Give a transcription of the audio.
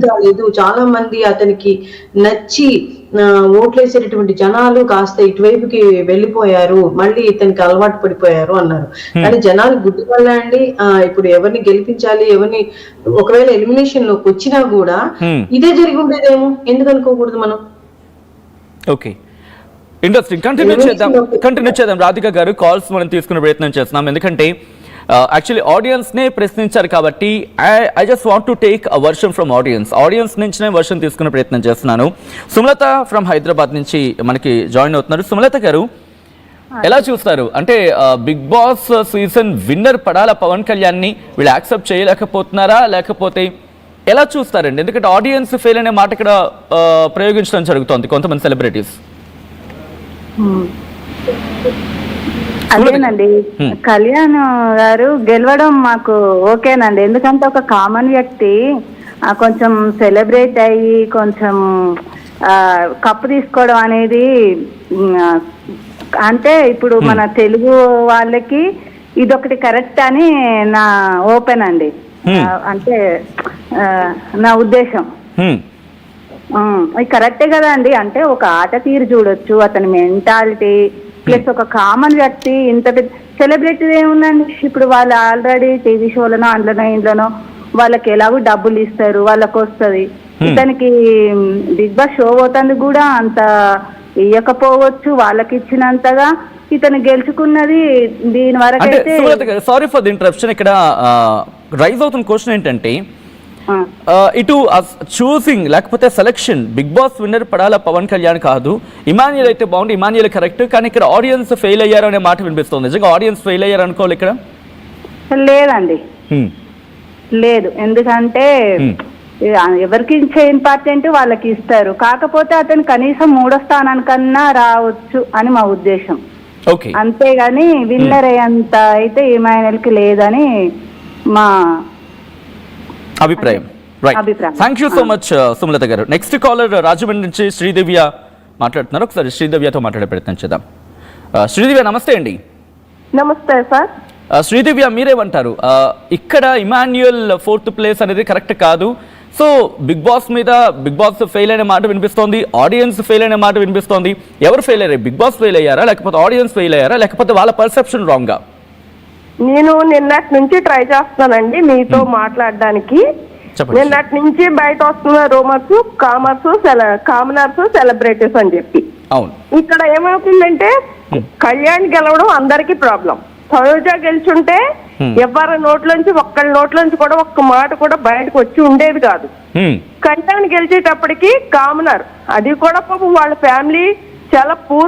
కాలేదు. చాలా మంది అతనికి నచ్చి ఓట్లేసేటటువంటి జనాలు కాస్త ఇటువైపుకి వెళ్ళిపోయారు. మళ్ళీ ఇతనికి అలవాటు పడిపోయారు అన్నారు. కానీ జనాలు గుర్తుపడలే అండి. ఇప్పుడు ఎవరిని గెలిపించాలి, ఎవరిని ఒకవేళ ఎలిమినేషన్ లోకి వచ్చినా కూడా ఇదే జరిగి ఉండేదేమో. ఎందుకు అనుకోకూడదు మనం? Okay, interesting. కంటిన్యూ చేద్దాం రాధిక గారు. కాల్స్ మనం తీసుకునే ప్రయత్నం చేస్తున్నాం, ఎందుకంటే యాక్చువల్లీ ఆడియన్స్ నే ప్రశ్నించారు కాబట్టి I just want to take a version from audience నుంచినే వర్షన్ తీసుకునే ప్రయత్నం చేస్తున్నాను. సుమలత ఫ్రమ్ హైదరాబాద్ నుంచి మనకి జాయిన్ అవుతున్నారు. సుమలత గారు, ఎలా చూస్తారు అంటే Bigg Boss season winner Padala Pawan Kalyan ని వీళ్ళు యాక్సెప్ట్ చేయలేకపోతున్నారా, లేకపోతే ఎలా చూస్తారండి? ఎందుకంటే ఆడియన్స్ ఫెయిల్ అనే మాట ఇక్కడ ప్రయోగించడం జరుగుతోంది కొంతమంది సెలబ్రిటీస్. అదేనండి, కళ్యాణ్ గారు గెలవడం మాకు ఓకేనండి. ఎందుకంటే ఒక కామన్ వ్యక్తి కొంచెం సెలబ్రేట్ అయ్యి కొంచెం కప్పు తీసుకోవడం అనేది అంటే ఇప్పుడు మన తెలుగు వాళ్ళకి ఇదొకటి కరెక్ట్ అని నా ఓపెన్ అండి, అంటే నా ఉద్దేశం. ఇది కరెక్టే కదా అండి. అంటే ఒక ఆట తీరు చూడొచ్చు, అతని మెంటాలిటీ ప్లస్ ఒక కామన్ వ్యక్తి ఇంత పెద్ద సెలబ్రిటీ ఏముందండి. ఇప్పుడు వాళ్ళు ఆల్రెడీ టీవీ షోలోనో అందులోనో ఇంట్లోనో వాళ్ళకి ఎలాగో డబ్బులు ఇస్తారు, వాళ్ళకి వస్తుంది. ఇతనికి బిగ్ బాస్ షో పోతుంది కూడా అంత ఇవ్వకపోవచ్చు, వాళ్ళకి ఇచ్చినంతగా ఇతను గెలుచుకున్నది. దీని వరకు అయితే సారీ ఫర్ ది ఇంటరప్షన్. ఇక్కడ రైజ్ అవుతున్న క్వశ్చన్ ఏంటంటే ఇటు చూసింగ్ లేకపోతే selection Bigg Boss winner Padala Pawan Kalyan కాదు, ఇమాన్యుయల్ అయితే బాగుంది, ఇమాన్యుయల్ కరెక్ట్, కానీ ఇక్కడ ఆడియన్స్ ఫెయిల్ అయ్యారు అనే మాట వినిపిస్తుంది. నిజంగా ఆడియన్స్ ఫెయిల్ అయ్యారు అనుకోవాలి ఇక్కడ? లేదండి, లేదు. ఎందుకంటే ఎవరికి ఇచ్చే ఇంపార్టెంట్ వాళ్ళకి ఇస్తారు. కాకపోతే అతను కనీసం 3వ స్థానానికన్నా రావచ్చు అని మా ఉద్దేశం. అంతేగాని విన్నర్ అయ్యేంత అయితే ఇమాన్యుయల్కి లేదని మా అభిప్రాయం. Right, thank you so much Sumalatha garu. Next caller Rajahmundry నుంచి శ్రీదివ్య మాట్లాడుతున్నారు. ఒకసారి శ్రీదివ్యతో మాట్లాడే ప్రయత్నం చేద్దాం. శ్రీదివ్య నమస్తే అండి. నమస్తే సార్. శ్రీదివ్య, మీరేమంటారు? ఇక్కడ ఇమాన్యుయల్ 4th ప్లేస్ అనేది కరెక్ట్ కాదు. సో బిగ్ బాస్ ఫెయిల్ అయిన మాట వినిపిస్తోంది, ఆడియన్స్ ఫెయిల్ అయిన మాట వినిపిస్తోంది. ఎవరు ఫెయిల్ అయ్యారు? బిగ్ బాస్ ఫెయిల్ అయ్యారా, లేకపోతే ఆడియన్స్ ఫెయిల్ అయ్యారా, లేకపోతే వాళ్ళ పర్సెప్షన్ రాంగా? నేను నిన్నటి నుంచి ట్రై చేస్తున్నానండి మీతో మాట్లాడడానికి. నిన్నటి నుంచి బయట వస్తున్న రూమర్స్, కామనర్స్, సెలబ్రిటీస్ అని చెప్పి. ఇక్కడ ఏమవుతుందంటే కళ్యాణ్ గెలవడం అందరికీ ప్రాబ్లం. తనుజ గెలుచుంటే ఎవరి నోట్లోంచి ఒక్కళ్ళ నోట్లోంచి కూడా ఒక్క మాట కూడా బయటకు వచ్చి ఉండేది కాదు. కళ్యాణ్ గెలిచేటప్పటికి కామనర్, అది కూడా పాపం వాళ్ళ ఫ్యామిలీ చాలా పూర్